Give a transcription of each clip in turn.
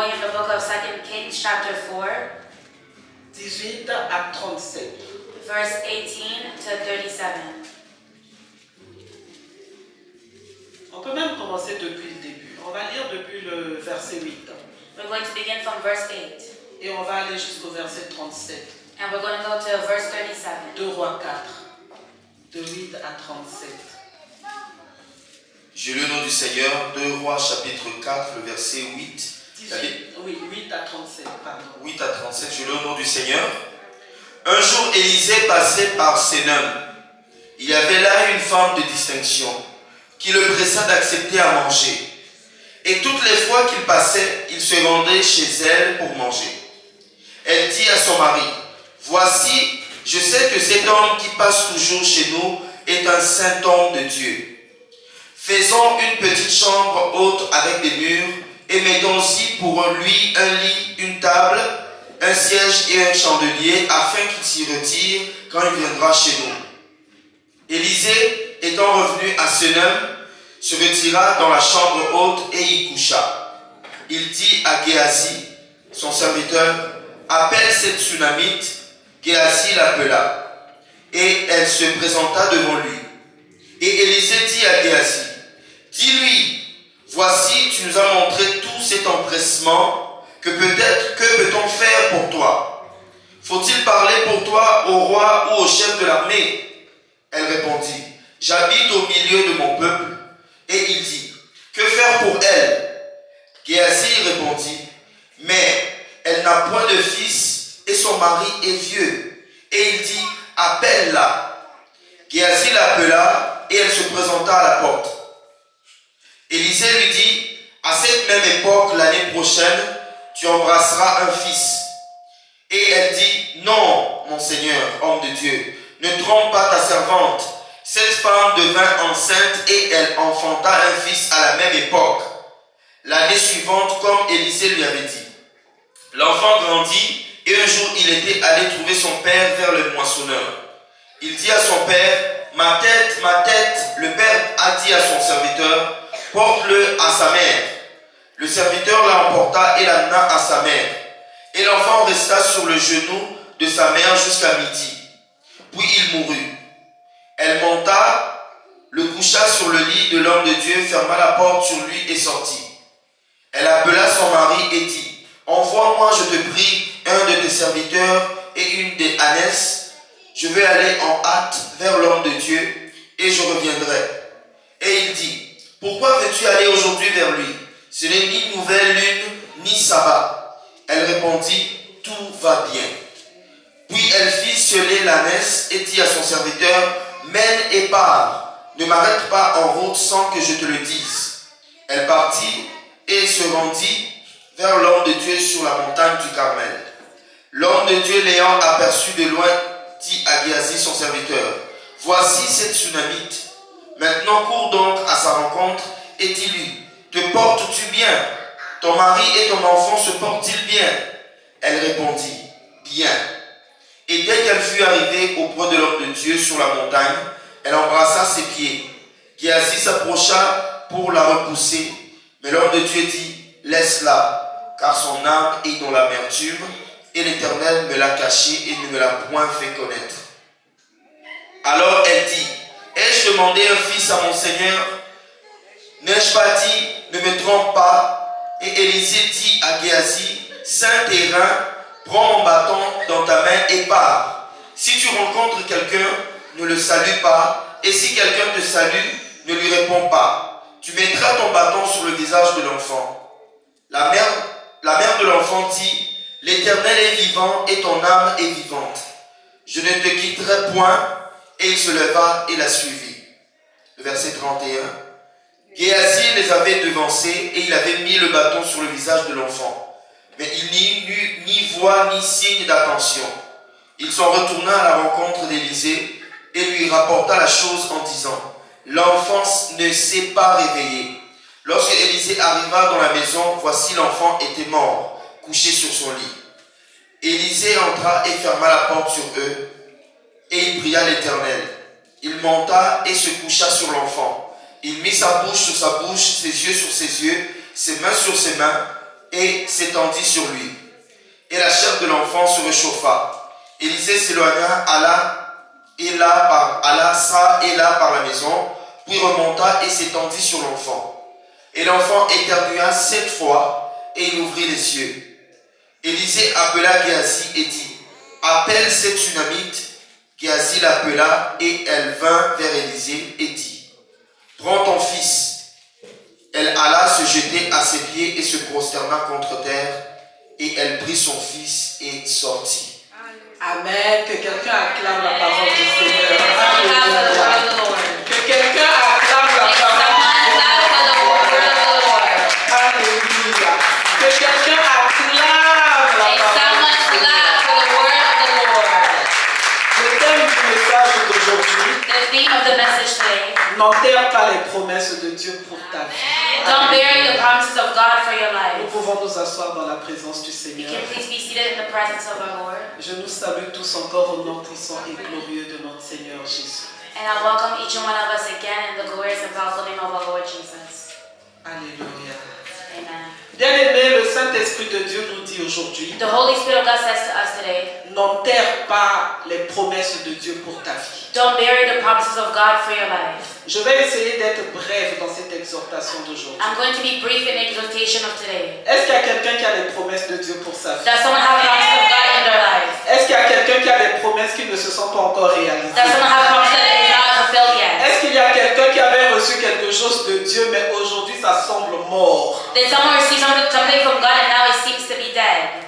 going in the book of 2 Kings chapter 4, 18 à 37. verse 18 to 37. On peut même commencer depuis le début. On va lire depuis le verset 8. We're going to begin from verse 8. Et on va aller jusqu'au verset 37. And we're going to go to verse 37. 2 Rois 4, de 8 à 37. J'ai le nom du Seigneur, 2 Rois chapitre 4, le verset 8. 8 à 37, pardon. 8 à 37, j'ai le nom du Seigneur. Un jour, Élisée passait par Sénum. Il y avait là une femme de distinction qui le pressa d'accepter à manger. Et toutes les fois qu'il passait, il se rendait chez elle pour manger. Elle dit à son mari, « Voici, je sais que cet homme qui passe toujours chez nous est un saint homme de Dieu. Faisons une petite chambre haute avec des murs et mettons-y pour lui un lit, une table, un siège et un chandelier afin qu'il s'y retire quand il viendra chez nous. » Élisée, étant revenu à Sénum, se retira dans la chambre haute et y coucha. Il dit à Géasi, son serviteur, « Appelle cette Sunamite. » Géasi l'appela, et elle se présenta devant lui. Et Élisée dit à Géasi, « Dis-lui, voici, tu nous as montré tout cet empressement, que peut-on faire pour toi? Faut-il parler pour toi au roi ou au chef de l'armée? » Elle répondit, « J'habite au milieu de mon peuple. » Et il dit, « Que faire pour elle? » Géasi répondit, « Mais elle n'a point de fils et son mari est vieux. » Et il dit, « Appelle-la. » Géasi l'appela et elle se présenta à la porte. Élisée lui dit, « À cette même époque, l'année prochaine, tu embrasseras un fils. » Et elle dit, « Non, mon Seigneur, homme de Dieu, ne trompe pas ta servante. » Cette femme devint enceinte et elle enfanta un fils à la même époque, l'année suivante, comme Élisée lui avait dit. L'enfant grandit et un jour il était allé trouver son père vers le moissonneur. Il dit à son père, « Ma tête, ma tête. » Le père a dit à son serviteur, « Porte-le à sa mère. » Le serviteur l'emporta et l'amena à sa mère. Et l'enfant resta sur le genou de sa mère jusqu'à midi. Puis il mourut. Elle monta, le coucha sur le lit de l'homme de Dieu, ferma la porte sur lui et sortit. Elle appela son mari et dit, « Envoie-moi, je te prie, un de tes serviteurs et une des ânesses. Je vais aller en hâte vers l'homme de Dieu et je reviendrai. » Et il dit, « Pourquoi veux-tu aller aujourd'hui vers lui? Ce n'est ni nouvelle lune, ni sabbat. » Elle répondit, « Tout va bien. » Puis elle fit sceller l'ânesse et dit à son serviteur, « Mène et pars, ne m'arrête pas en route sans que je te le dise. » Elle partit et se rendit vers l'homme de Dieu sur la montagne du Carmel. L'homme de Dieu l'ayant aperçu de loin dit à Géasi son serviteur, « Voici cette Sunamite. Maintenant cours donc à sa rencontre et dis-lui, te portes-tu bien? Ton mari et ton enfant se portent-ils bien? » Elle répondit, « Bien. » Et dès qu'elle fut arrivée auprès de l'homme de Dieu sur la montagne, elle embrassa ses pieds. Géasi s'approcha pour la repousser, mais l'homme de Dieu dit, « Laisse-la, car son âme est dans l'amertume, et l'Éternel me l'a cachée et ne me l'a point fait connaître. » Alors elle dit, « Ai-je demandé un fils à mon Seigneur? N'ai-je pas dit, ne me trompe pas? » Et Élisée dit à Géasi, « Saint terrain, prends mon bâton dans ta main et pars. Si tu rencontres quelqu'un, ne le salue pas, et si quelqu'un te salue, ne lui réponds pas. Tu mettras ton bâton sur le visage de l'enfant. » La mère de l'enfant dit, « L'Éternel est vivant et ton âme est vivante. Je ne te quitterai point. » Et il se leva et la suivit. Le verset 31. Géasi les avait devancés et il avait mis le bâton sur le visage de l'enfant. Mais il n'y eut ni voix ni signe d'attention. Il s'en retourna à la rencontre d'Élisée et lui rapporta la chose en disant, « L'enfant ne s'est pas réveillé. » Lorsque Élisée arriva dans la maison, voici l'enfant était mort, couché sur son lit. Élisée entra et ferma la porte sur eux, et il pria l'Éternel. Il monta et se coucha sur l'enfant. Il mit sa bouche sur sa bouche, ses yeux sur ses yeux, ses mains sur ses mains, et s'étendit sur lui. Et la chair de l'enfant se réchauffa. Élisée s'éloigna, alla ça et là par la maison, puis remonta et s'étendit sur l'enfant. Et l'enfant éternua 7 fois, et il ouvrit les yeux. Élisée appela Géasi et dit, appelle cette Sunamite. Géasi l'appela, et elle vint vers Élisée et dit, prends ton fils. Elle alla se jeter à ses pieds et se prosterna contre terre, et elle prit son fils et sortit. Amen. Que quelqu'un acclame la parole du Seigneur. Alléluia. Que quelqu'un acclame la parole du Seigneur. Alléluia. Que quelqu'un acclame la parole du Seigneur. Le thème du message d'aujourd'hui, n'enterre pas les promesses de Dieu pour ta vie. Don't bury the promises of God for your Nous life. pouvons nous asseoir dans la présence du You Seigneur. can please be seated in the presence of our Lord. Je nous salue tous encore au nom puissant et glorieux de notre Seigneur Jésus. And I welcome each and one of us again in the glorious and powerful name of our Lord Jesus. Alléluia. Amen. Bien-aimé, le Saint-Esprit de Dieu nous dit aujourd'hui, The Holy Spirit of God says to us today, n'enterre pas les promesses de Dieu pour ta vie. don't bury the promises of God for your life. Je vais essayer d'être bref dans cette exhortation d'aujourd'hui. I'm going to be brief in the exhortation of today. Est-ce qu'il y a quelqu'un qui a les promesses de Dieu pour sa vie? Does someone have promises of God in their life? Est-ce qu'il y a quelqu'un qui a des promesses qui ne se sont pas encore réalisées? Does someone have promises that is not fulfilled yet? Est-ce qu'il y a quelqu'un qui avait reçu quelque chose de Dieu mais aujourd'hui ça semble mort? Did someone receive something from God and now it seems to be dead?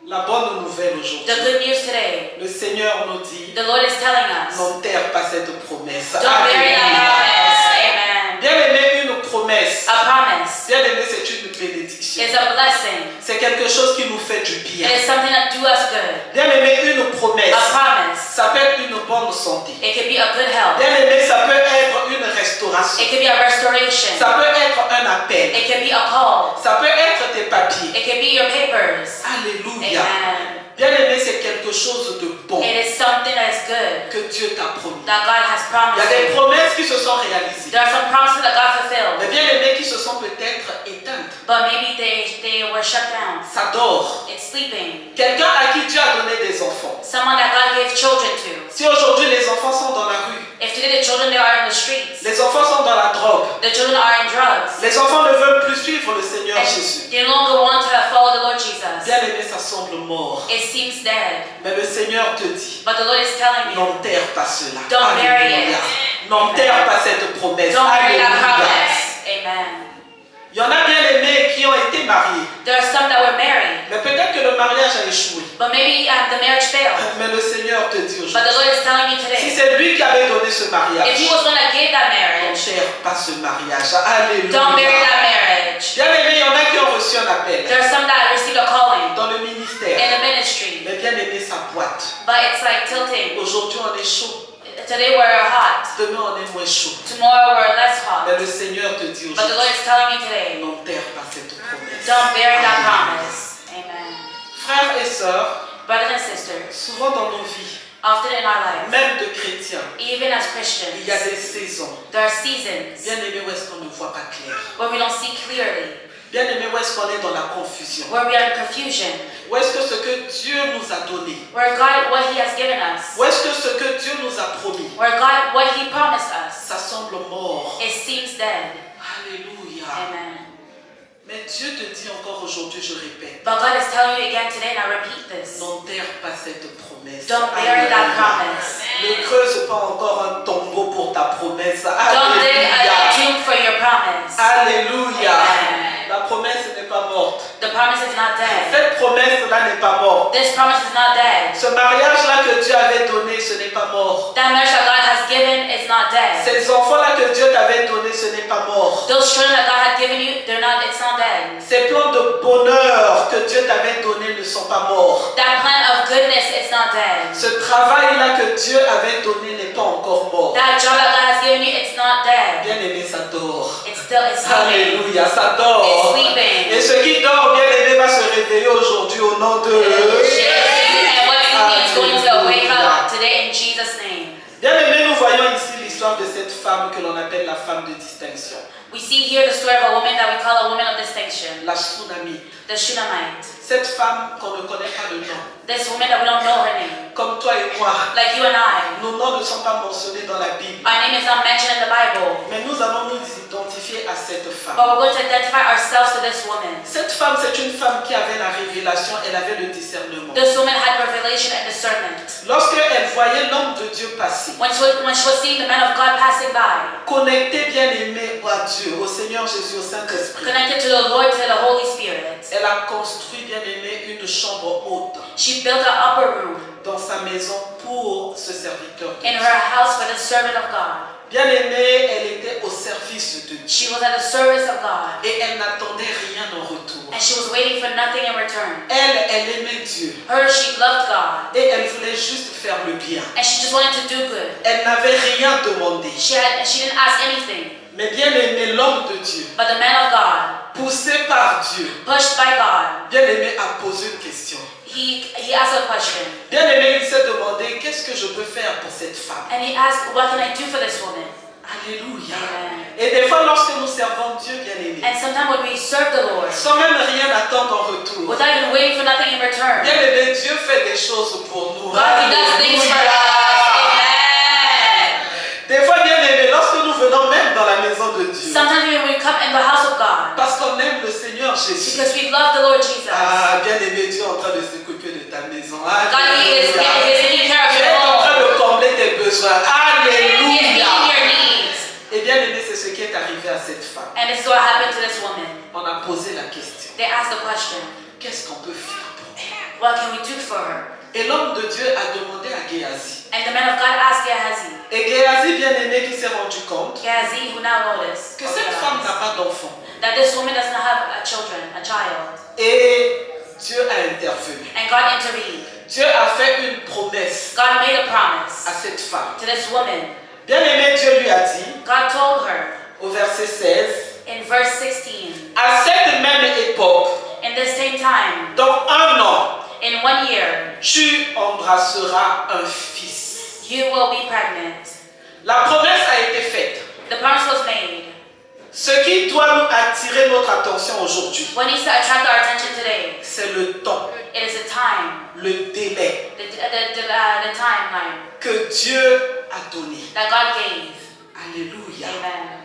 La bonne nouvelle aujourd'hui, The good news today, le Seigneur nous dit, the Lord is telling us, n'enterre pas cette promesse. don't bury that Alléluia. promise. Amen. Bien-aimé, une promesse. A promise Bien-aimé, c'est une bénédiction. is a blessing. C'est quelque chose qui nous fait du bien. It is something that do us good. Bien-aimé, une promesse. A promise. Ça peut être une bonne santé. It could be a good health. Bien-aimé, ça peut être une restauration. It could be a restoration. Ça peut être un appel. It could be a call. Ça peut être tes papiers. It could be your papers. Alléluia. Amen. Bien-aimé, c'est quelque chose de bon It is something that is good que Dieu t'a promis. that God has Il y promised a des you. promesses qui se sont réalisées. There are some promises that God fulfilled, Mais bien-aimés qui se sont peut-être éteintes. but maybe they were shut down. Ça dort. It's sleeping. Quelqu'un à qui Dieu a donné des enfants. Someone that God gave children to. Si aujourd'hui les enfants sont dans la rue, If today the children they are in the streets, les enfants sont dans la drogue, the children are in drugs, les enfants ne veulent plus suivre le Seigneur Jésus. and they no longer want to follow the Lord Jesus. Bien-aimé, ça semble mort. It seems dead, Mais le Seigneur te dit, but the Lord is telling you, n'enterre pas cela. Don't bury Alléluia. it. N'enterre pas cette promesse. don't bury that Alléluia. promise. Amen. Il y en a bien-aimés qui ont été mariés. There are some that were married, Mais peut-être que le mariage a échoué. but maybe the marriage failed. Mais le Seigneur te dit But aujourd'hui, the Lord is telling you si today, c'est lui qui avait donné ce if mariage, He was going to give that marriage, n'enterre pas ce mariage. Alléluia. don't bury that marriage. Bien-aimés, il y en a qui ont reçu un appel There are some that received a calling dans le ministère. in the ministry, Mais bien-aimé, ça boite. but it's like tilting. Aujourd'hui, on est chaud. Today we're hot, Demain, on est moins chaud. tomorrow we're less hot. Mais le Seigneur te dit But the Lord aujourd'hui, is telling you today, n'enterre pas cette promesse. don't bury that Alléluia. promise. Amen. Frères et sœurs, Brothers and sisters, souvent dans nos vies, often in our lives, même de chrétiens, even as Christians, il y a des saisons. there are seasons Bien-aimés, où est-ce qu'on ne voit pas clair? where we don't see clearly, Bien-aimés, où est-ce qu'on est dans la confusion? where we are in confusion, Où est-ce que ce que Dieu nous a donné? where God, what He has given us, Où est-ce que ce que Dieu nous a promis? where God, what He promised us, Ça semble mort. it seems dead. Alléluia. Amen. Mais Dieu te dit encore aujourd'hui, je répète, But God is telling you again today, and I repeat this, n'enterre pas cette promesse. don't bury that Alléluia. promise. Ne creuse pas encore un tombeau pour ta promesse. Don't dig a Alléluia. tomb for your promise. Alléluia. Amen. La promesse n'est pas morte. The promise is not dead. Cette promesse-là n'est pas morte. This promise is not dead. Ce mariage-là que Dieu avait donné, ce n'est pas mort. That marriage that God has given is not dead. Ces enfants-là que Dieu t'avait donné, ce n'est pas mort. Those children that God had given you, it's not dead. Ces plans de bonheur que Dieu t'avait donné ne sont pas morts. That plan of goodness is not dead. Ce travail-là que Dieu avait donné n'est pas encore mort. That job that God has given you, it's not dead. Bien-aimé, ça dort. It's sleeping. Alléluia, ça dort. It's sleeping. Et ce qui dort, bien-aimé, va se réveiller aujourd'hui au nom de... And what you need is going to wake up today in Jesus' name. Bien-aimé, nous voyons ici l'histoire de cette femme que l'on appelle la femme de distinction. We see here the story of a woman that we call a woman of distinction, la Tsunami. the Shunammite. Cette femme qu'on ne connaît pas le nom, This woman that we don't know her name, comme toi et moi, like you and I. nos noms ne sont pas mentionnés dans la Bible. Our name is not mentioned in the Bible, Mais nous allons nous identifier à cette femme. but we're going to identify ourselves to this woman. Cette femme, c'est une femme qui avait la révélation, elle avait le discernement. This woman had revelation and discernment. Lorsque elle voyait l'homme de Dieu passer, When she was seeing the man of God passing by, connectée bien aimée à Dieu, au Seigneur Jésus, au Saint-Esprit, connected to the Lord, to the Holy Spirit, elle a construit bien aimée une chambre haute she built an upper room dans sa maison pour ce serviteur de in Dieu. her house for the servant of God. Bien aimée, elle était au service de Dieu She was at the service of God, et elle n'attendait rien en retour. and she was waiting for nothing in return. Elle aimait Dieu Her, she loved God, et elle voulait juste faire le bien. and she just wanted to do good. Elle n'avait rien demandé. She didn't ask anything, Mais bien aimé, l'homme de Dieu, but the man of God, poussé par Dieu, pushed by God, bien aimé, a posé une question. he asked a question, Bien aimé, il s'est demandé, qu'est-ce que je peux faire pour cette femme? and he asked, what can I do for this woman? Alléluia. Amen. Et des fois, lorsque nous servons Dieu, bien aimé, And sometimes when we serve the Lord, sans même rien attendre en retour, without even waiting for nothing in return, bien aimé, Dieu fait des choses pour nous. God, he does things for us. Amen. Des fois, bien aimé, lorsque nous venons même dans la maison de Dieu, Sometimes when we come in the house of God, parce qu'on aime le Seigneur Jésus. because we love the Lord Jesus, Ah, bien aimé, Dieu est en train de s'occuper de ta maison. God, he is Alléluia. taking care of Dieu your est en train home. de combler tes besoins. He is meeting Alléluia. your needs. Et bien aimé, c'est ce qui est arrivé à cette femme. And this is what happened to this woman. On a posé la question. They asked the question, Qu'est-ce qu'on peut faire pour elle? what can we do for her? Et l'homme de Dieu a demandé à Géasi. And the man of God asked Gehazi, Et Géasi, bien aimé, qui s'est rendu compte Gehazi, who now noticed, que cette femme n'a pas d'enfant. that this woman does not have a child. Et Dieu a intervenu. And God intervened. Dieu a fait une promesse God made a promise à cette femme. to this woman. Bien aimé, Dieu lui a dit, God told her au verset 16, in verse 16, à cette même époque, in the same time, dans 1 an, in 1 year, tu embrasseras un fils. you will be pregnant. La promesse a été faite. The promise was made. Ce qui doit nous attirer notre attention aujourd'hui, What needs to attract our attention today? c'est le temps, It is the time, le délai the timeline que Dieu a donné. that God gave. Alléluia. Amen.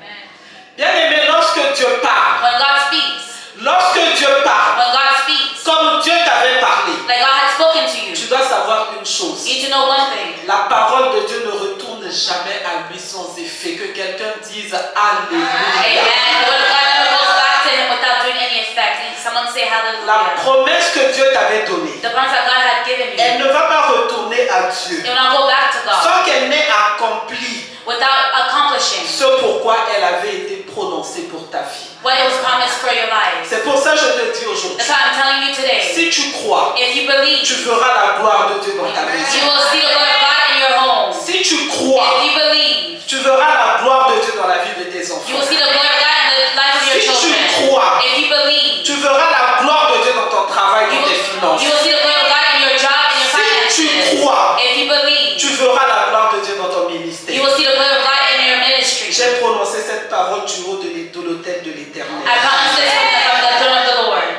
Bien aimé, lorsque Dieu parle, When God speaks, when God speaks, comme Dieu t'avait parlé, like God had spoken to you, tu dois savoir une chose. you need to know one thing. La parole de Dieu ne retourne jamais à lui sans effet. Que quelqu'un dise Alléluia. Amen. When God never goes back to him without doing any effect. And someone say La hallelujah. promesse que Dieu t'avait donnée, The promise that God had given elle you, ne va pas retourner à Dieu it will not go back to God sans qu'elle n'ait accompli without accomplishing ce pourquoi elle avait été prononcée pour ta vie. what it was promised for your life. C'est pour ça que je te dis aujourd'hui, That's why I'm telling you today. si tu crois, If you believe, tu verras la gloire de Dieu dans ta you maison. will see the glory of God in your home. Si tu crois, If you believe, tu verras la gloire de Dieu dans la vie de tes you enfants. will see the glory of God in the life of your Si tu children. crois, If you believe, tu verras la gloire de Dieu dans ton travail, you dans tes finances. will see the glory of God in your job and your Si tu finances. crois, If you believe, tu verras la gloire de Dieu dans ton you ministère. will see the glory of God in your ministry. J'ai prononcé cette parole du haut de l'autel de l'Éternel. I promise this from the throne of the Lord.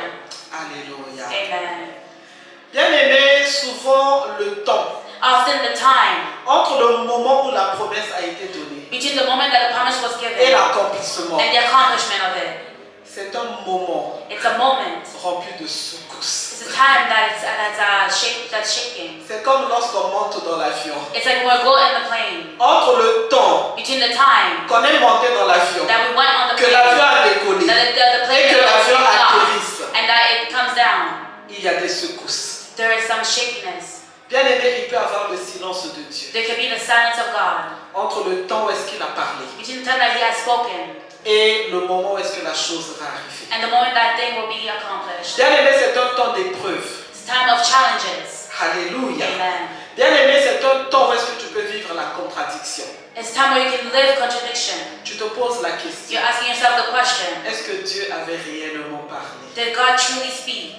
Alléluia. Amen. Bien aimé, souvent le temps Often the time entre le moment où la promesse a été donnée between the moment that the promise was et given l'accomplissement, and the accomplishment of it, c'est un moment it's a moment. rempli de secousses. It's a time that's shaking. C'est comme lorsqu'on monte dans l'avion. It's like when we go in the plane. Entre le temps Between the time qu'on est monté dans l'avion, that we went on the que plane, l'avion a décollé the plane et que was l'avion taking off, atterrisse, and that it comes down, il y a des secousses. there is some shakiness. Bien aimé, il peut y avoir le silence de Dieu. There could be the silence of God Entre le temps où est-ce qu'il a parlé between the time that He has spoken et le moment où est-ce que la chose va arriver. and the moment that thing will be accomplished. Bien aimé, c'est un temps d'épreuve. It's a time of challenges. Alléluia. Amen. Bien aimé, c'est un temps où est-ce que tu peux vivre la contradiction. It's a time where you can live contradiction. Tu te poses la question, You're asking yourself the question, est-ce que Dieu avait réellement parlé? did God truly speak?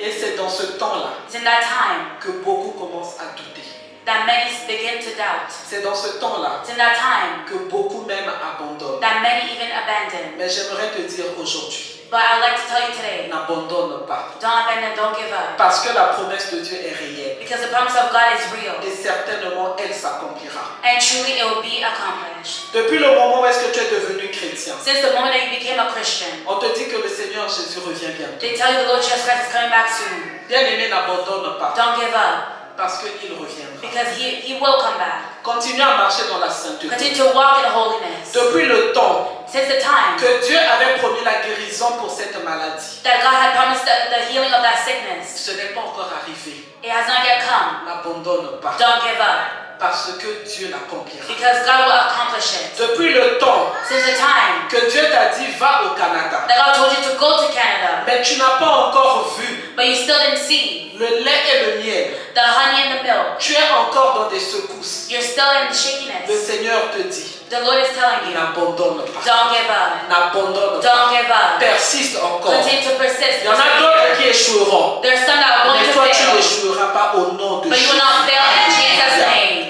Et c'est dans ce temps-là It's in that time que beaucoup commencent à douter. that many begin to doubt. C'est dans ce temps-là It's in that time que beaucoup même abandonnent. that many even abandon. Mais j'aimerais te dire aujourd'hui, But I'd like to tell you today, n'abandonne pas. don't abandon, don't give up. Parce que la promesse de Dieu est réelle. Because the promise of God is real. Et certainement, elle s'accomplira. And truly it will be accomplished. Depuis le moment où est-ce que tu es devenu chrétien, Since the moment that you became a Christian, on te dit que le Seigneur Jésus revient bientôt. they tell you the Lord Jesus Christ is coming back soon. Bien-aimé, n'abandonne pas. Don't give up. Parce qu'il reviendra. Because he will come back. Continue à marcher dans la sainteté. Continue to walk in holiness. Depuis le temps Since the time que Dieu avait promis la guérison pour cette maladie, that God had promised the healing of that sickness, ce n'est pas encore arrivé. it has not yet come. N'abandonne pas. Don't give up. Parce que Dieu l'accomplira. Because God will accomplish it. Depuis le temps Since the time que Dieu t'a dit va au Canada, that God told you to go to Canada, mais tu n'as pas encore vu but you still didn't see le lait et le miel, the honey and the milk, tu es encore dans des secousses. you're still in Le shakiness. Seigneur te dit, The Lord is telling you, n'abandonne pas. don't give up. N'abandonne pas. Don't give up. Persiste encore. Continue to persist. Il y en a d'autres qui échoueront. There's some that are going Mais to toi, tu fail, n'échoueras pas au nom de but you Jésus. will not fail in Jesus' name.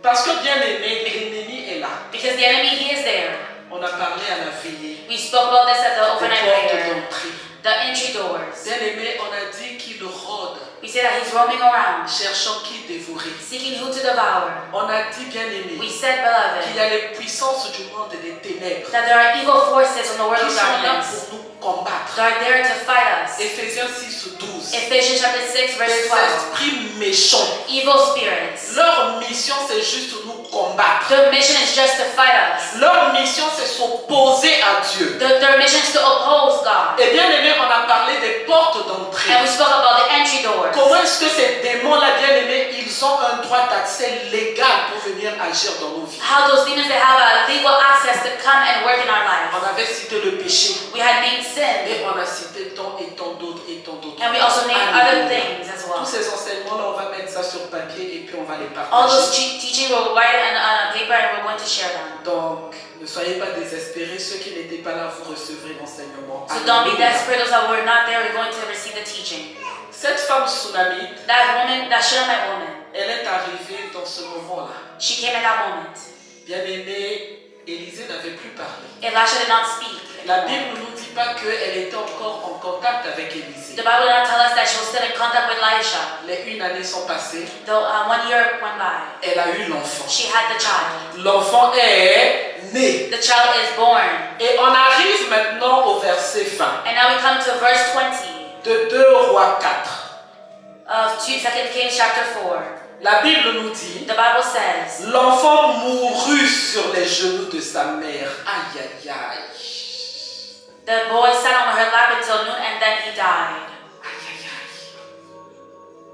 Parce que bien aimé, l'ennemi est là. Because the enemy, he is there. On a parlé à la veillée. We spoke about this at the Des overnight portes prayer. d'entrée. The entry doors. Bien aimé, on a dit qu'il rôde, We say that he's roaming around, cherchant qui dévorer. seeking who to devour. On a dit, bien aimé, We said, qu'il y beloved, a les puissances du monde et des ténèbres that there are evil forces in the world qui of sont là darkness pour nous combattre. that are there to fight us. Éphésiens 6:12. Ephesians chapter 6, verse Les 12. esprits méchants, Evil spirits. leur mission c'est juste nous combattre. Their mission is just to fight us. Leur mission c'est s'opposer à Dieu. Their mission is to oppose God. Et bien aimé, on a parlé des portes d'entrée. And we spoke about the entry doors. Comment est-ce que ces démons-là, bien aimés, ils ont un droit d'accès légal pour venir agir dans nos vies? How those demons, they have a legal access to come and work in our On lives. avait cité le péché. We had named sin, Et on a cité tant et tant d'autres et tant d'autres. and we also named other things as well. Tous ces enseignements-là, on va mettre ça sur papier et puis on va les All those partager. teachings, we'll write it on a paper and we're going to share them. Donc, ne soyez pas désespérés. Ceux qui n'étaient pas là, vous recevrez l'enseignement. So don't be Alléluia. desperate. Those that were not there, we're going to receive the teaching. Cette femme tsunami, That woman, that Shunammite woman, elle est arrivée dans ce moment-là. she came at that moment. Bien aimé, Élisée n'avait plus parlé. Elisha did not speak. La Bible ne nous dit pas qu'elle était encore en contact avec Élisée. The Bible did not tell us that she was still in contact with Elisha. Les 1 année sont passées. Though 1 year went by, Elle a eu l'enfant. she had the child. L'enfant est né. The child is born. Et on arrive maintenant au verset 20 And now we come to verse 20 de 2 Rois 4. of 2 Kings chapter 4. La Bible nous dit, The Bible says, l'enfant mourut sur les genoux de sa mère. Aïe, aïe, aïe. the boy sat on her lap until noon and then he died. Aïe, aïe, aïe.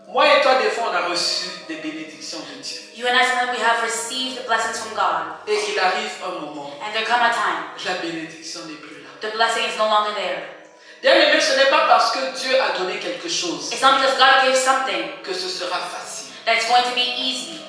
Moi et toi, des fois, on a reçu des bénédictions de Dieu. You and I, sometimes we have received blessings from God. Et il arrive un moment, And there come a time, la bénédiction n'est plus là. the blessing is no longer there. Bien aimé, ce n'est pas parce que Dieu a donné quelque chose It's not because God gives something que ce sera facile. that it's going to be easy.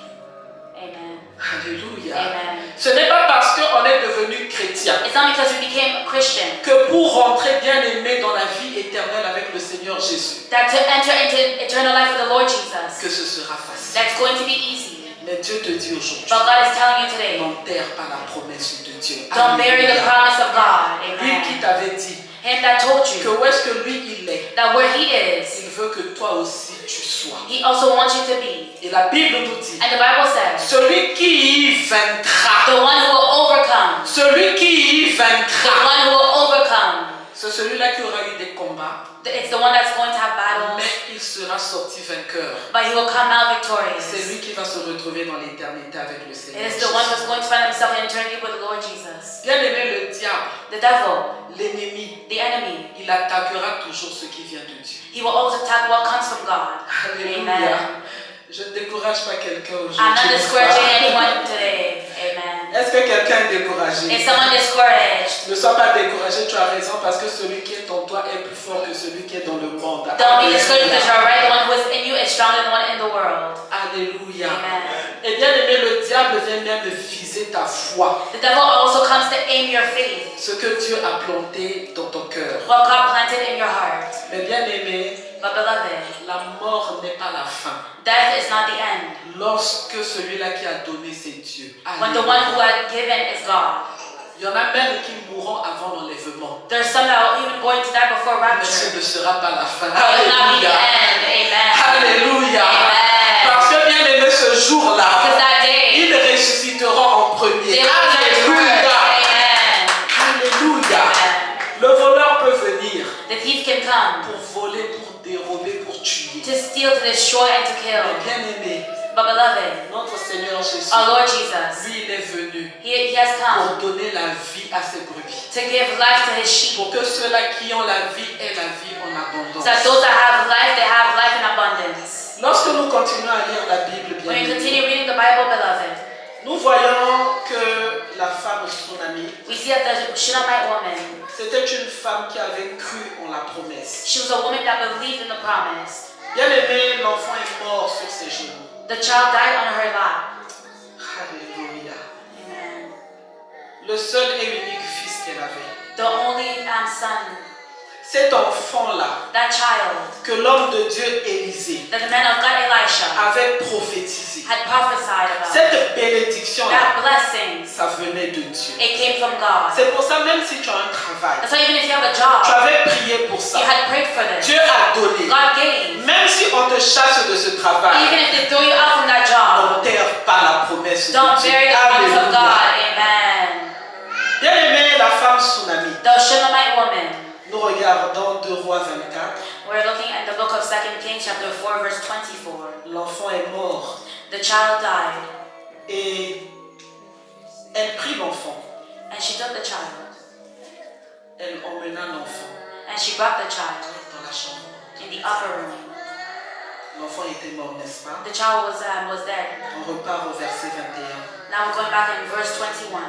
Amen. Alléluia. Amen. Ce n'est pas parce qu'on est devenu chrétien It's not because we became a Christian que pour rentrer bien aimé dans la vie éternelle avec le Seigneur Jésus, that to enter into eternal life with the Lord Jesus, que ce sera facile. that's going to be easy. Mais Dieu te dit aujourd'hui, But God is telling you today, n'enterre pas la promesse de Dieu. don't bury the Alléluia. promise of God. Lui qui Amen. t'avait dit Him that told que you où est-ce que lui il est, that where He is, il veut que toi aussi tu sois. He also wants you to be. Et la Bible nous dit, And the Bible says, celui qui y vaincra, the one who will overcome, celui qui y the vaincra, one who will overcome, c'est celui-là qui aura eu des combats, it's the one that's going to have battles, mais il sera sorti vainqueur. but he will come out C'est victorious. lui qui va se retrouver dans l'éternité avec le Seigneur. It is the one who's going to find himself in eternity with the Lord Jesus. Bien aimé, le diable, The devil, l'ennemi, the enemy, il attaquera toujours ce qui vient de Dieu. he will always attack what comes from God. Alléluia. Amen. Je ne décourage pas quelqu'un I'm not aujourd'hui. discouraging anyone today. Amen. Est-ce que quelqu'un est découragé? Is someone discouraged? Ne sois pas découragé, tu as raison, parce que celui qui est en toi est plus fort que celui qui est dans le monde. Don't be discouraged because you're right. The one who is in you is stronger than the one in the world. Alléluia. Amen. Et bien aimé, le diable vient même viser ta foi. The devil also comes to aim your faith, Ce que Dieu a planté dans ton cœur. what God planted in your heart. Mais bien aimé, But beloved, la mort n'est pas la fin. Death is not the end. Lorsque celui-là qui a donné, c'est Dieu. When the one who had given is God. Il y en a même qui mourront avant l'enlèvement. There's some that are even going to die before Mais ce rapture. ne sera pas la fin. It will not be the Alléluia. end. Amen. Alléluia. Amen. Parce que bien aimé, ce jour-là, Because that day, ils ressusciteront en premier. they will rise first. Alléluia. Amen. Alléluia. Amen. Le voleur peut venir The thief can come pour voler, pour dérober, pour tuer. to steal, to destroy, and to kill. Mais bien aimé, But beloved, notre Seigneur Jésus, our Lord Jesus, lui, il est venu He has pour come donner la vie à ses brebis. to give life to His sheep. Pour que ceux-là qui ont la vie aient la vie en abondance. So that those that have life, they have life in abundance. Lorsque nous continuons à lire la Bible, bien When you aimé, continue reading the Bible, beloved, nous voyons que la femme Tsunami, we see that the Shunammite woman, c'était une femme qui avait cru en la promesse. she was a woman that believed in the promise. Bien aimé, l'enfant est mort sur ses genoux. The child died on her lap. Alléluia. Amen. Le seul et unique fils qu'elle avait. The only son, Cet enfant-là, that child, que l'homme de Dieu Élisée that the man of God Elisha avait prophétisé. had prophesied about, Cette bénédiction-là, that blessing, ça venait de Dieu. it came from God. C'est pour ça, même si tu as un travail, That's why even if you have a tu job, avais prié pour ça. you had prayed for this. Dieu a donné. God gave. Même si on te chasse de ce travail, Even if they throw you out from that job, n'enterre pas la promesse de don't Dieu. bury the promise of God. Alléluia. Amen. Bien aimé, la femme Tsunami. The Shunammite woman. Nous regardons 2 Rois 24. We're looking at the book of 2 Kings chapter 4 verse 24. L'enfant est mort The child died, et elle prit l'enfant. and she took the child, Elle emmena l'enfant and she brought the child dans la chambre. in the upper room. L'enfant était mort, n'est-ce pas? The child was dead. On repart au verset 21. Now we're going back in verse 21.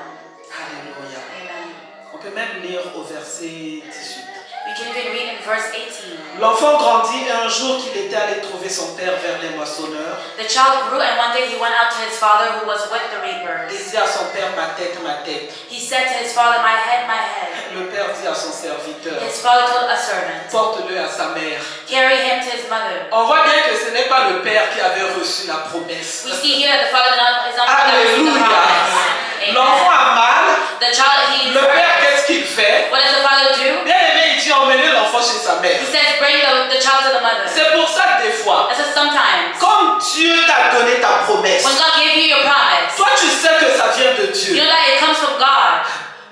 Alléluia. Amen. On peut même lire au verset 18. We can even read in verse 18. L'enfant grandit et un jour qu'il était allé trouver son père vers les moissonneurs, The child grew, and one day he went out to his father who was with the il reapers. dit à son père, ma tête, ma tête. He said to his father, my head, my head. Le père dit à son serviteur, His father told a servant, porte-le à sa mère. carry him to his mother. On voit bien que ce n'est pas le père qui avait reçu la promesse. We see here that the father is not Alléluia. L'enfant a mal. The child, he Le père, qu'est-ce qu'il fait? What does the father do? Bien aimé, il dit emmener l'enfant chez sa mère. He says, bring the child to the mother. C'est pour ça que des fois, And so sometimes, comme Dieu t'a donné ta promesse, when God gave you your promise, toi tu sais que ça vient de Dieu. you know that it comes from God.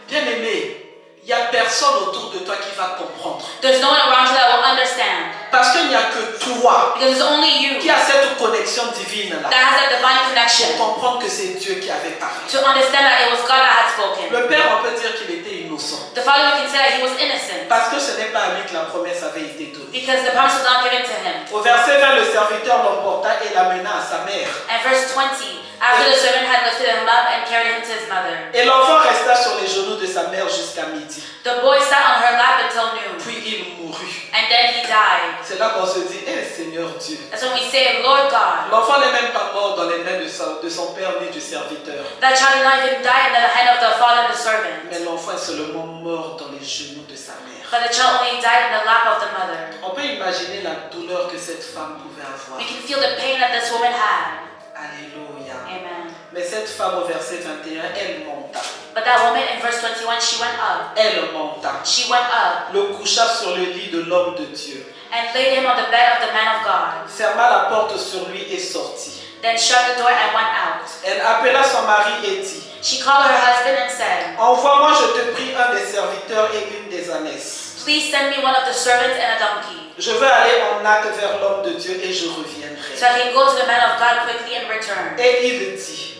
Bien aimé, il n'y a personne autour de toi qui va comprendre. There's no one around you that will understand. Parce qu'il n'y a que toi Because it's only you qui a cette connexion divine là. that has that divine connection Pour comprendre que c'est Dieu qui avait parlé. to understand that it was God that had spoken. Le père, on peut dire qu'il était innocent. The father, we can say that he was innocent Parce que ce n'est pas à lui que la promesse avait été donnée. because the promise was not given to him. Au verset 20, le serviteur l'emporta et l'amena à sa mère. And verse 20, after the servant had lifted him up and carried him to his mother, Et l'enfant resta sur les genoux de sa mère jusqu'à midi. the boy sat on her lap until noon, Puis il mourut. and then he died. C'est là qu'on se dit, Seigneur Dieu. That's when we say, Lord God. L'enfant n'est même pas mort dans les mains de son père ni du serviteur. That child did not even die in the hand of the father and the servant, Mais l'enfant est seulement mort dans les genoux de sa mère. but the child only died in the lap of the mother. On peut imaginer la douleur que cette femme pouvait avoir. We can feel the pain that this woman had. Alléluia. Amen. Mais cette femme au verset 21, elle monta. But that woman in verse 21, she went up. Elle monta. She went up Le coucha sur le lit de l'homme de Dieu. and laid him on the bed of the man of God. Ferma la porte sur lui et sortit. Then shut the door and went out. Elle appela son mari et dit, She called her husband and said, envoie-moi, je te prie, un des serviteurs et une des ânesses. please send me one of the servants and a donkey, Je veux aller en hâte vers l'homme de Dieu et je so reviendrai. I can go to the man of God quickly and return. Et il dit,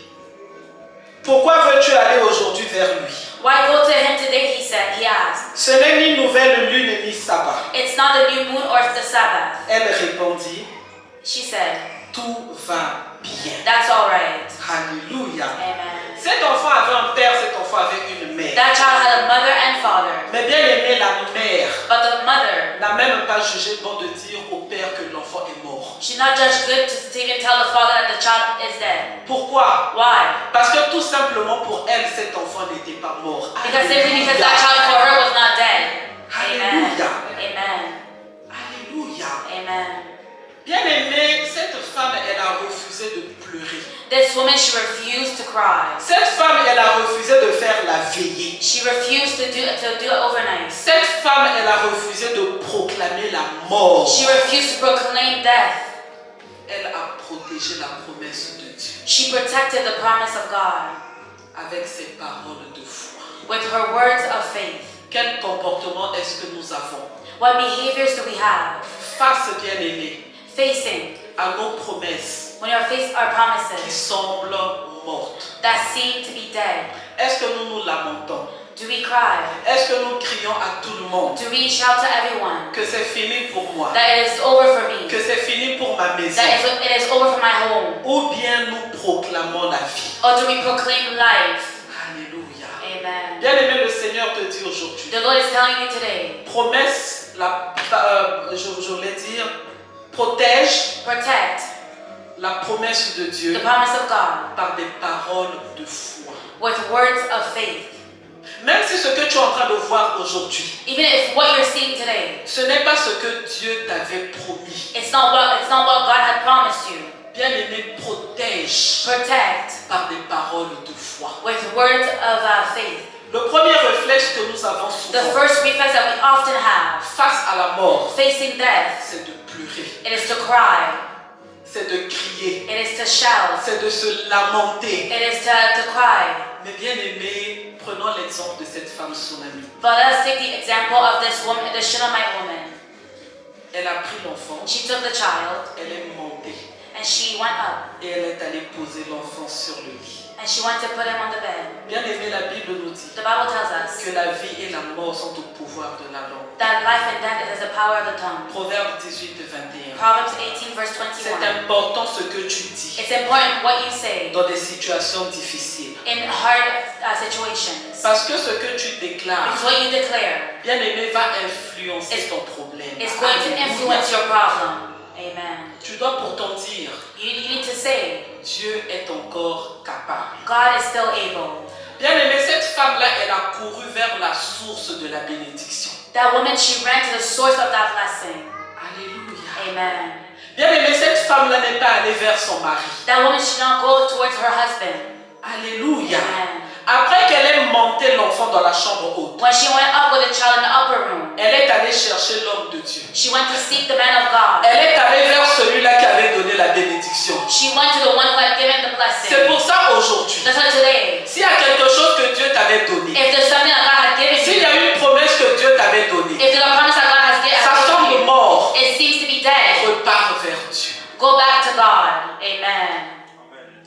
pourquoi veux-tu aller aujourd'hui vers lui? Why go to him today, he asked. Ce n'est ni nouvelle lune ni sabbat. It's not the new moon or the Sabbath. Elle répondit, She said, tout va bien. that's all right. Alléluia. Amen. Cet enfant avait un père, cet enfant avait une mère. That child had a mother and father, Mais bien aimé, la mère but the mother, n'a même pas jugé bon de dire au père que l'enfant est mort. she's not judged good to even tell the father that the child is dead. Pourquoi? Why? Parce que tout simplement pour elle, cet enfant n'était pas mort. Because simply because that child for her was not dead. Amen. Alléluia. Amen. Alléluia. Amen. Bien aimé, cette femme, elle a This woman, she refused to cry. Cette femme, elle a refusé de faire la veillée. She refused to do it overnight. Cette femme, elle a refusé de proclamer la mort. She refused to proclaim death. Elle a protégé la promesse de Dieu She protected the promise of God avec ses paroles de foi. with her words of faith. Quel comportement est-ce que nous avons What behaviors do we have face, bien-aimés, facing à nos promesses when we face our qui promises semblent mortes? that seem to be dead? Est-ce que nous nous lamentons? Do we cry? Est-ce que nous crions à tout le monde Do we shout to everyone que c'est fini pour moi, that it is over for me? que c'est fini pour ma maison? That it is over for my home? Ou bien nous proclamons la vie? Or do we proclaim life? Alléluia. Amen. Bien-aimé, le Seigneur te dit aujourd'hui, The Lord is telling you today, promesse, je voulais dire, protège protect la promesse de Dieu the promise of God par des paroles de foi. with words of faith. Même si ce que tu es en train de voir aujourd'hui, Even if what you're seeing today, ce n'est pas ce que Dieu t'avait promis. it's not what God had promised you. Bien-aimé, protège Protect par des paroles de foi. with words of faith. Le premier réflexe que nous avons The souvent first reflex that we often have face à la mort, facing death, c'est de pleurer, it is to cry, c'est de crier, it is to shout, c'est de se lamenter. it is to cry. Mais bien-aimé, prenons l'exemple de cette femme tsunami. But let's take the example of this woman, the Shunammite woman. Elle a pris l'enfant, She took the child elle est montée and she went up et elle est allée poser l'enfant sur le lit. and she went to put him on the bed. Bien-aimé, la Bible nous dit The Bible tells us que la vie et la mort sont au pouvoir de la langue. that life and death is the power of the tongue. Proverbe 18, 21. Proverbs 18 verse C'est 21. important ce que tu dis It's important what you say dans des situations difficiles. in hard situations. Parce que ce que tu déclares, Because what you declare bien-aimé, va influencer ton problème. is going to influence your problem. Amen. Tu dois pourtant dire, You need to say, Dieu est encore capable. God is still able. Bien-aimé, cette femme-là, elle a couru vers la source de la bénédiction. That woman, she ran to the source of that blessing. Alléluia. Amen. Bien-aimé, cette femme-là n'est pas allée vers son mari. That woman should not go towards her husband. Alléluia. Amen. Après qu'elle ait monté l'enfant dans la chambre haute, When she went up with the child in the upper room, elle est allée chercher l'homme de Dieu. she went to seek the man of God. Elle est allée vers celui-là qui avait donné la bénédiction. She went to the one who had given the C'est blessing. pour ça aujourd'hui, That's why today, s'il y a quelque chose que Dieu t'avait donné, if there's something that God had given s'il y a you, une promesse que Dieu t'avait donnée, if there's a promise that God has ça given semble you, mort, it seems to be dead, repars vers Dieu. go back to God. Amen.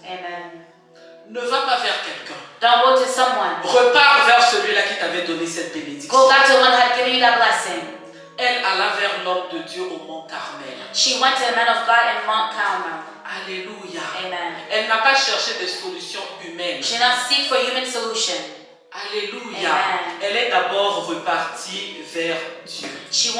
Amen. Ne va pas vers quelqu'un. Don't go to someone. Repars vers celui-là qui t'avait donné cette Go bénédiction. back to the one who had given you that blessing. Elle alla vers l'homme de Dieu au mont Carmel. She went to the man of God in Mount Carmel. Alléluia. Amen. Elle n'a pas cherché des solutions humaines. She did not seek for human solution. Alléluia. Amen. Elle est d'abord repartie vers Dieu. She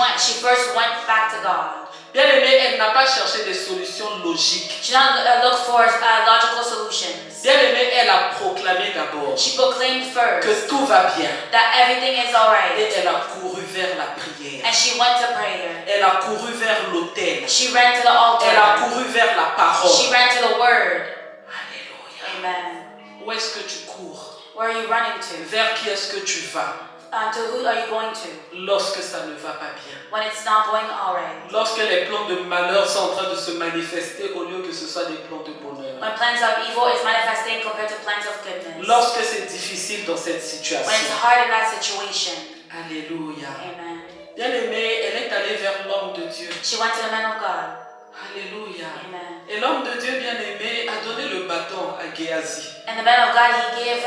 first went back to God. Bien aimée, elle n'a pas cherché des solutions logiques. She did not look for logical solutions. Bien aimée, elle a proclamé d'abord She proclaimed first que tout va bien. that everything is alright. Et elle a couru vers la prière. And she went to prayer. Elle a couru vers l'autel. She ran to the Elle a altar. couru vers la parole. She ran to the word. Alléluia. Amen. Où est-ce que tu cours? Where are you running to? Vers qui est-ce que tu vas? To who are you going to? Lorsque ça ne va pas bien. When it's not going alright. Lorsque les plans de malheur sont en train de se manifester au lieu que ce soit des plans de bonheur. When plans of evil is manifesting compared to plans of goodness. Lorsque c'est difficile dans cette When it's situation. hard in that situation. Alléluia. Amen. Bien-aimée, elle est allée vers l'homme de Dieu. She went to the man of God. Alléluia. Amen. Et l'homme de Dieu bien-aimé a donné le bâton à Géasi. And the man of God, he gave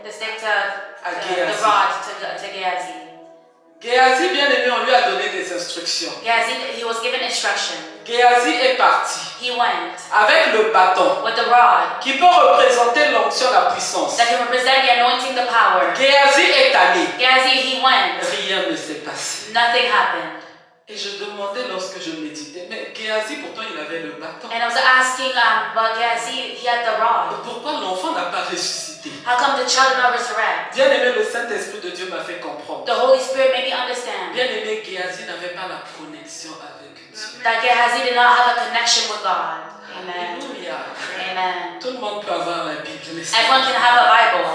the stick to the Gehazi. rod to Gehazi. Géasi bien-aimé, on lui a donné des instructions. Gehazi, he was given instruction. Géasi est parti He went avec le bâton with the rod qui peut représenter l'onction, la puissance. that can represent the anointing, the power. Géasi est allé. Gehazi, he went. Rien ne s'est passé. Nothing happened. Et je demandais lorsque je méditais, mais Géasi pourtant il avait le bâton. And I was asking, but Gehazi, he had the rod. Pourquoi l'enfant n'a pas ressuscité? How come the child did not resurrect? Bien aimé, le Saint-Esprit de Dieu m'a fait comprendre. The Holy Spirit made me understand Bien aimé, Géasi n'avait pas la connexion avec Dieu. that Gehazi did not have a connection with God. Amen. Alléluia. Amen. Tout le monde peut avoir la Bible. n'est-ce pas? Everyone can have a Bible.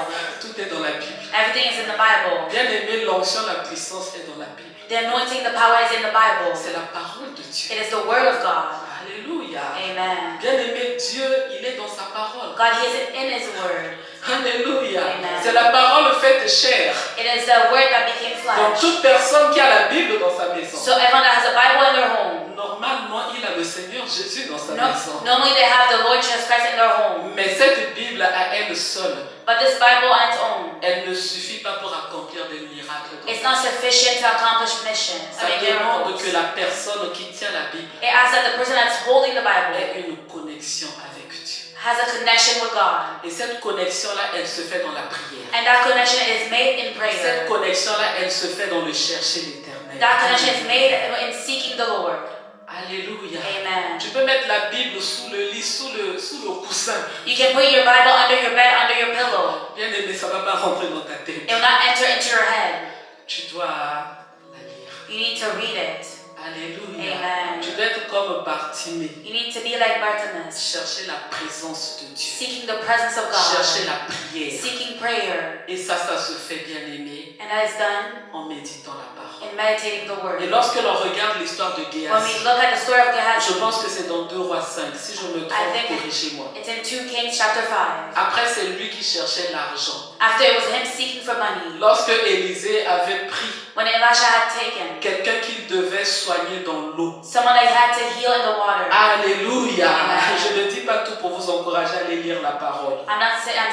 Tout est dans la Bible. Everything is in the Bible. Bien aimé, l'onction, la puissance est dans la Bible. The anointing, the power is in the Bible. C'est la parole de Dieu. It is the word of God. Alléluia. Amen. Bien aimé, Dieu, il est dans sa parole. God, He is in His word. Alléluia. Amen. C'est la parole faite chair. It is the word that became Donc flesh. toute personne qui a la Bible dans sa maison, So everyone that has a Bible in their home, normalement, il a le Seigneur Jésus dans sa maison. normally they have the Lord Jesus Christ in their home. Mais cette Bible à elle seule, But this Bible on its own, elle ne suffit pas pour accomplir des miracles. it's not sufficient to accomplish missions. Ça I mean, demande miracles. que la personne qui tient la Bible It asks that the person that's holding the Bible ait une connexion avec Dieu. has a connection with God. Et cette connexion-là, elle se fait dans la prière. And that connection is made in Cette prayer. connexion-là, elle se fait dans le chercher l'éternel. That connection is made in seeking the Lord. Alléluia. Amen. Tu peux mettre la Bible sous le lit, sous le coussin. You can put your Bible under your bed, under your pillow. Bien aimé, ça ne va pas rentrer dans ta tête. It will not enter into your head. Tu dois la lire. You need to read it. Alléluia. Amen. Tu dois être comme Bartimée. You need to be like Bartimaeus, Chercher la présence de Dieu. seeking the presence of God, Chercher la prière. seeking prayer. Et ça se fait, bien aimé, And that is done en méditant la parole. in meditating the word. Et lorsque l'on regarde l'histoire de When Géasi, we look at the story of je Gehazi, pense que c'est dans 2 Rois 5. Si je me I trompe, think corrigez-moi. it's in 2 Kings chapter 5. Après, c'est lui qui cherchait l'argent. After it was him seeking for money, Lorsque Élisée avait pris when Elisha had taken quelqu'un qu'il devait soigner dans l'eau. someone that he had to heal in the water. Alléluia. Amen. Je ne dis pas tout pour vous encourager à aller lire la parole. I'm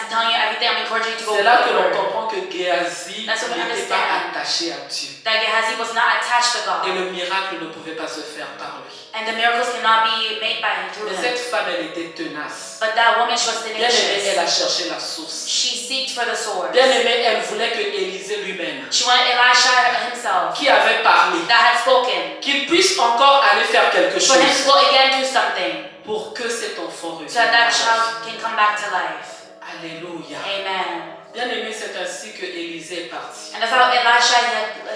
telling you everything. I'm encouraging you to go C'est là que read the l'on word. comprend que Géasi That's what we n'était pas understand. attaché à Dieu. That Gehazi was not attached to Et God, le miracle ne pouvait pas se faire par lui. and the miracles cannot be made by him through Mais him. cette femme, elle était tenace. But that woman, she was Bien aimée, elle a tenacious. cherché la source. She seeked for the source. Bien aimée, elle voulait que Élisée lui-même, She wanted Elisha himself, qui avait parlé, that had spoken, qu'il puisse encore aller faire quelque for him to chose go again do something, pour que cet enfant so that that revienne. child can come back to life. Alléluia. Amen. Bien aimé, c'est ainsi que Élisée est parti. And that's how Elisha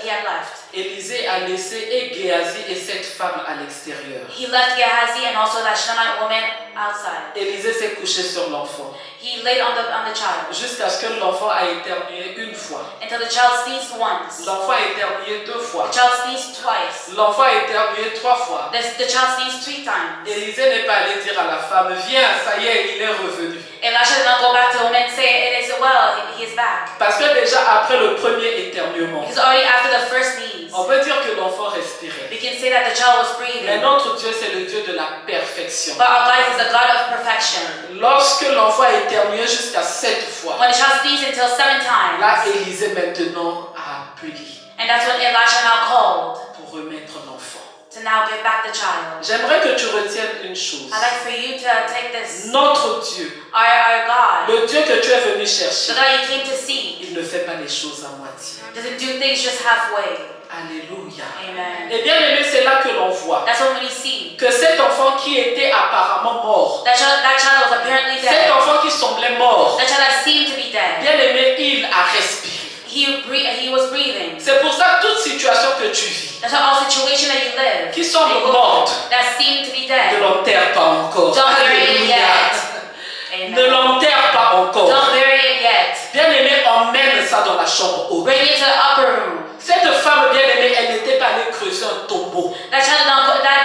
he had left. Élisée a laissé et Géasi et cette femme à l'extérieur. He left Gehazi and also that Shunammite woman outside. Élisée s'est couché sur l'enfant He laid on the child jusqu'à ce que l'enfant a éternué une fois. until the child sneezed once. L'enfant a éternué 2 fois. The child sneezed twice. L'enfant a éternué 3 fois. The child sneezed 3 times. Élisée n'est pas allé dire à la femme, viens, ça y est, il est revenu. Elisha did not go back to the woman and say, it is well, he is back. Parce que déjà après le premier éternuement, Because already after the first sneeze, on peut dire que l'enfant respirait. we can say that the child was Mais breathing. notre Dieu, c'est le Dieu de la perfection. But our God is the God of perfection. Lorsque l'enfant a éternué jusqu'à 7 fois, When the child sneezed until 7 là, times, Élisée maintenant a appelé and that's when Elisha now called pour remettre l'enfant. to now give back the child. J'aimerais que tu retiennes une chose. I'd like for you to take this. Notre Dieu, Our God, le Dieu que tu es venu the chercher, God you came to see, il ne fait pas les choses à moitié. doesn't do things just halfway. Alléluia. Amen. Et bien aimé, c'est là que l'on voit That's when we see que cet enfant qui était apparemment mort, that child was apparently cet dead. enfant qui semblait mort, That child that seemed to be dead. bien aimé, il a respiré. He was breathing. C'est pour ça toute situation que tu vis, That's why all situation that you live, qui semble morte, that seemed to be ne dead, l'enterre pas encore. don't bury it Alléluia. yet. Ne Amen. l'enterre pas encore. Don't bury it yet. Bien aimé, emmène ça dans la chambre haute. Bring it to the upper room. Cette femme bien aimée, elle n'était pas allée creuser un tombeau That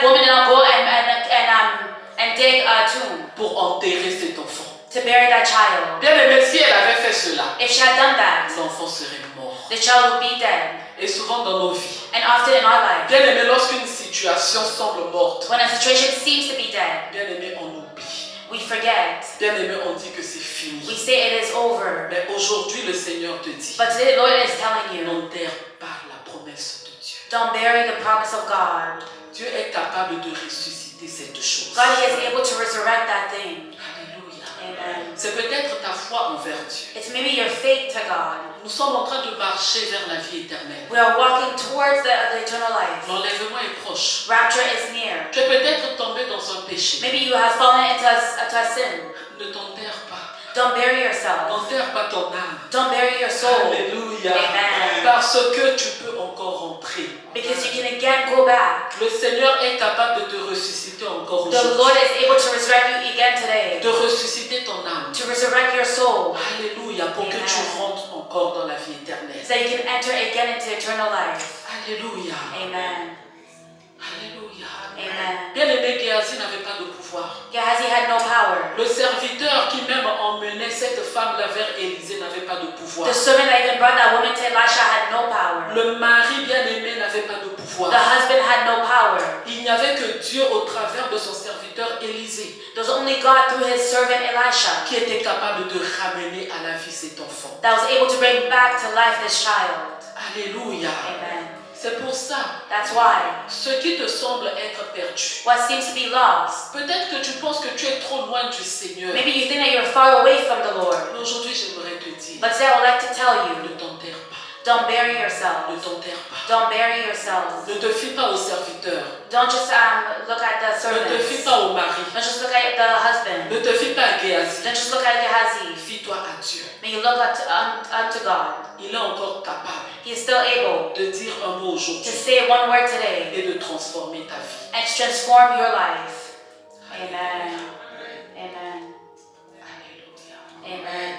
woman did not go and dig a tomb pour enterrer cet enfant. to bury that child. Bien aimé, si elle avait fait cela, If she had done that, l'enfant serait mort. the child would be dead. Et souvent dans nos vies, And often in our life, bien aimé, lorsqu'une situation semble morte, when a situation seems to be dead, bien aimé, on oublie. we forget. Bien aimé, on dit que c'est We fini. say it is over. Mais aujourd'hui, le Seigneur te dit, But today the Lord is telling you, n'enterre pas la promesse de Dieu. don't bury the promise of God. Dieu est capable de ressusciter cette chose. God, He is able to resurrect that thing. Alléluia. Amen. C'est peut-être ta foi envers Dieu. It's maybe your faith to God. Nous sommes en train de marcher vers la vie éternelle. We are walking towards the eternal life. L'enlèvement est proche. Rapture is near. Tu es peut-être tombé dans un péché. Maybe you have fallen into a sin. Ne t'enterre pas. Don't bury yourself. N'enterre pas ton âme. Don't bury your soul. Alléluia. Amen. Parce que tu peux encore rentrer. Because you can again go back. Le Seigneur est capable de te ressusciter encore The aujourd'hui. Lord is able to resurrect you again today. De ressusciter ton âme. To resurrect your soul. Alléluia, pour que tu rentres encore dans la vie éternelle. So you can enter again into eternal life. Alléluia. Amen. Alléluia. Amen. Bien-aimé, Géasi n'avait pas de pouvoir. Gehazi had no power. Le serviteur qui même emmenait cette femme-là vers Élisée n'avait pas de pouvoir. The servant that even brought that woman to Elisha had no power. Le mari bien-aimé n'avait pas de pouvoir. The husband had no power. Il n'y avait que Dieu au travers de son serviteur Élisée There was only God through his servant Elisha qui était capable de ramener à la vie cet enfant. that was able to bring back to life this child. Alléluia. Amen. C'est pour ça, That's why ce qui te semble être perdu. what seems to be lost, Peut-être que tu penses que tu es trop loin du Seigneur. maybe you think that you're far away from the Lord. Mais aujourd'hui, j'aimerais te dire, But today I would like to tell you, ne t'enterre pas. don't bury yourself. Ne t'enterre pas. Don't bury yourself. Ne te fie pas au serviteur. Don't just look at the Ne te fie servants. pas au mari. Don't just look at the husband. Ne te fie pas à Géasi. Don't just look at Gehazi. Fie-toi à Dieu. May you look unto God. Il est encore capable He is still able de dire un mot to aujourd'hui say one word today et de transformer ta vie. and to transform your life. Amen. Amen. Alléluia. Amen.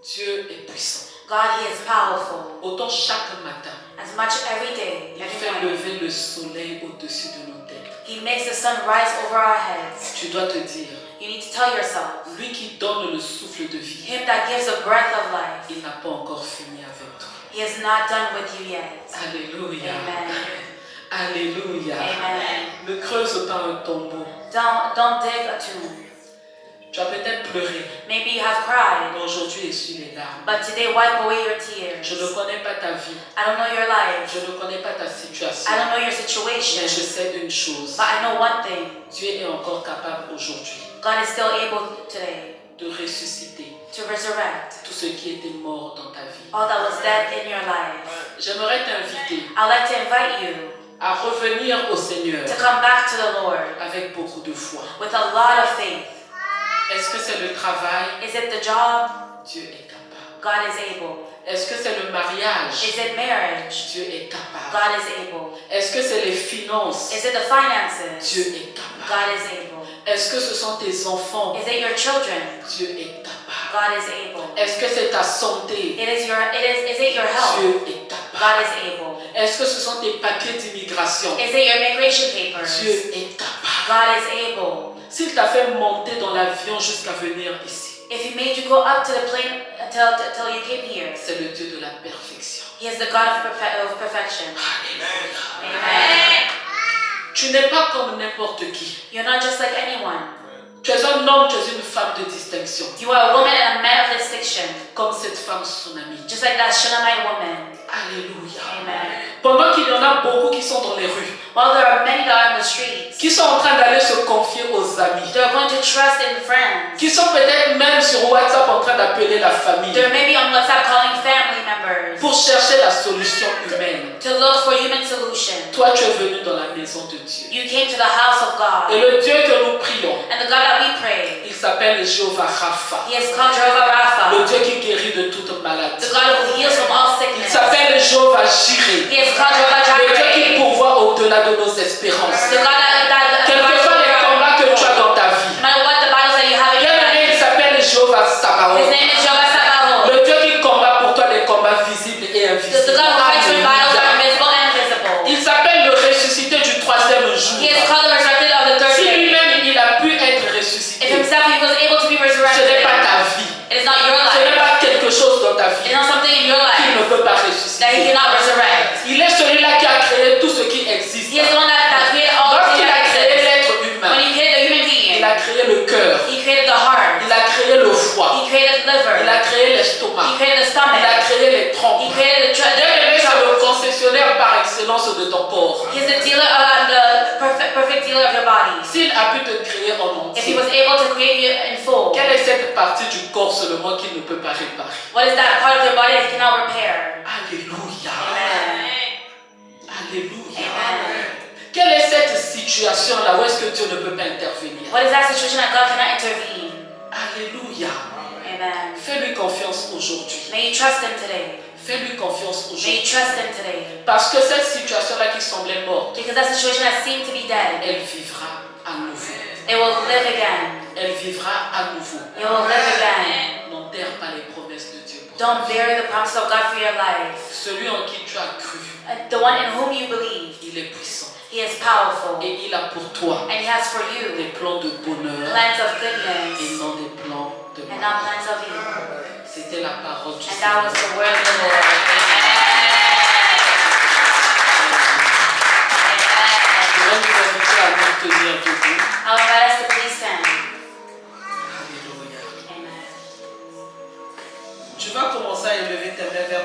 Dieu est puissant. God, He is powerful. Autant chaque matin, As much every day, il every fait morning. lever le soleil au-dessus de nos têtes. He makes the sun rise over our heads. Tu dois te dire, You need to tell yourself, lui qui donne le souffle de vie, Him that gives the breath of life, il n'a pas encore fini avec toi. He is not done with you yet. Alléluia. Amen. Alléluia. Amen. Ne creuse pas un tombeau. Don't dig a tomb. Tu as peut-être pleuré, Maybe you have cried, mais aujourd'hui essuie les larmes. but today wipe away your tears. Je ne connais pas ta vie, I don't know your life. je ne connais pas ta situation, I don't know your mais situation. je sais une chose. But I know one thing. Dieu est encore capable aujourd'hui God is still able today de ressusciter to resurrect tout ce qui était mort dans ta vie. all that was dead in your life. J'aimerais t'inviter I'd like to invite you à revenir au Seigneur to come back to the Lord avec beaucoup de foi. with a lot of faith. Est-ce que c'est le travail? Is it the job? Dieu est capable. God is able. Est-ce que c'est le mariage? Is it marriage? Dieu est capable. God is able. Est-ce que c'est les finances? Is it the finances? Dieu est capable. God is able. Est-ce que ce sont tes enfants? Is it your children? Dieu est capable. God is able. Est-ce que c'est ta santé? Is it your health? Dieu est capable. God is able. Est-ce que ce sont tes papiers d'immigration? Is it your immigration papers? Dieu est capable. God is able. S'il t'a fait monter dans l'avion jusqu'à venir ici, If He made you go up to the plane until you came here, c'est le Dieu de la perfection. He is the God of perfection. Alléluia. Amen. Tu n'es pas comme n'importe qui. You're not just like anyone. Tu es un homme, tu es une femme de distinction. You are a woman and a man of distinction, Comme cette femme tsunami. just like that Shunammite woman. Alléluia. Amen. Pendant qu'il y en a beaucoup qui sont dans les rues, While there are many that are in the streets, qui sont en train d'aller se confier aux amis, they're going to trust in friends. qui sont peut-être même sur WhatsApp en train d'appeler la famille They're maybe on WhatsApp calling family members pour chercher la solution humaine. to look for human solution. Toi, tu es venu dans la maison de Dieu. You came to the house of Et God. le Dieu que nous prions, And the God that we pray, il s'appelle Jéhovah Rapha, He is called Jehovah le Rapha, Dieu qui guérit de toute maladie. the God who heals from all Il sickness. s'appelle Jéhovah Jireh, He is called Jehovah le Dieu qui Jireh, pourvoit au-delà de nos espérances. the God that Quels que soient les combats que tu as dans ta vie, no matter what the battles that you have in your bien-aimé, life, il s'appelle Jéhovah His Sabaoth, name is Jehovah Sabaoth, le Dieu qui combat pour toi des combats visibles et the invisibles. God who fights your battles that are Alléluia. invisible and visible. Il s'appelle le ressuscité du troisième jour. He is called the resurrected of the third Si day. lui-même il a pu être If ressuscité, himself he was able to be ce n'est resurrected, pas ta vie, it is not your ce n'est life. pas quelque chose dans ta It vie is not something in your qu'il life ne peut pas that he ressusciter. cannot resurrect. Il est celui-là qui a créé tout ce qui existe. He is the one that created all Lorsqu'il things a that créé exist. l'être When humain, he created the human il being, a créé le cœur, he created the heart, il a créé le foie, he created the liver, il a créé he l'estomac, created the il stomach, a créé les trompes. he created the Bien-aimé, c'est le trunk. concessionnaire par excellence de ton corps. He is the dealer, the perfect dealer of your body. S'il a pu te créer en If he entier, was able to create you in full, quelle est cette partie du corps seulement qu'il ne peut pas réparer? what is that part of your body that he cannot repair? Alléluia. Amen. Alléluia. Amen. Quelle est cette situation-là où est-ce que Dieu ne peut pas intervenir? What is that situation that God cannot intervene? Alléluia. Amen. Fais-lui confiance aujourd'hui. May you trust him today. Fais-lui confiance May you aujourd'hui. trust him today. Parce que cette situation-là qui semblait morte, Because that situation that seemed to be dead, elle vivra à nouveau. it will live again. Elle vivra à nouveau. It will live again. N'enterre pas les promesses de Dieu. Don't bury the promise of God for your life. Celui en qui tu as cru, The one in whom you believe, il est puissant. he is powerful. Et il a pour toi And he has for you des plans de bonheur plans of et goodness non des plans de and mal. not plans of evil. C'était la parole du And that was Seigneur. the word of the Lord. Je vais nous inviter à nous tenir debout. I'll invite us to please stand. Alléluia. Amen. Tu vas commencer à élever tes mains vers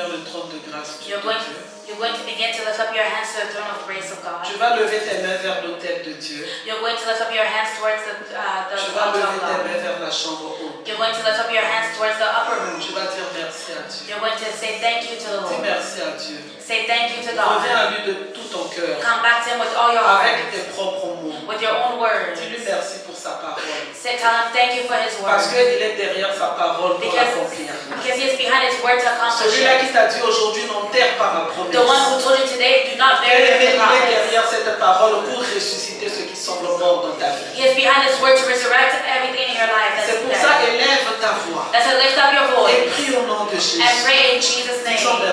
le trône de grâce de You're going, Dieu. you're going to begin to lift up your hands to the throne of grace of God. Tu vas lever tes mains vers l'autel de Dieu. You're going to lift up your hands towards the Tu altar vas of lever tes God. mains vers la chambre haute. You're going to lift up your hands towards the upper room. Tu vas dire merci à Dieu. You're going to say thank you to the Dis Lord. merci à Dieu. Say thank you to Reviens God. à lui de tout ton cœur. Come back to him with all your heart, Avec tes propres mots. with your own words. Dis-lui merci pour sa parole. Say, tell him thank you for his Parce word. qu'il est derrière sa parole pour Because l'accomplir. he is behind his word to accomplish Celui-là qui it. t'a dit aujourd'hui n'enterre pas ma promesse. The one who told you today, do not bury Il est the promise. derrière cette parole pour ressusciter ce qui semble mort dans ta vie. He is behind his word to resurrect everything in your life that's C'est pour ça, dead. élève ta voix That's why lift up your et voice prie au nom de Jésus. and pray in Jesus'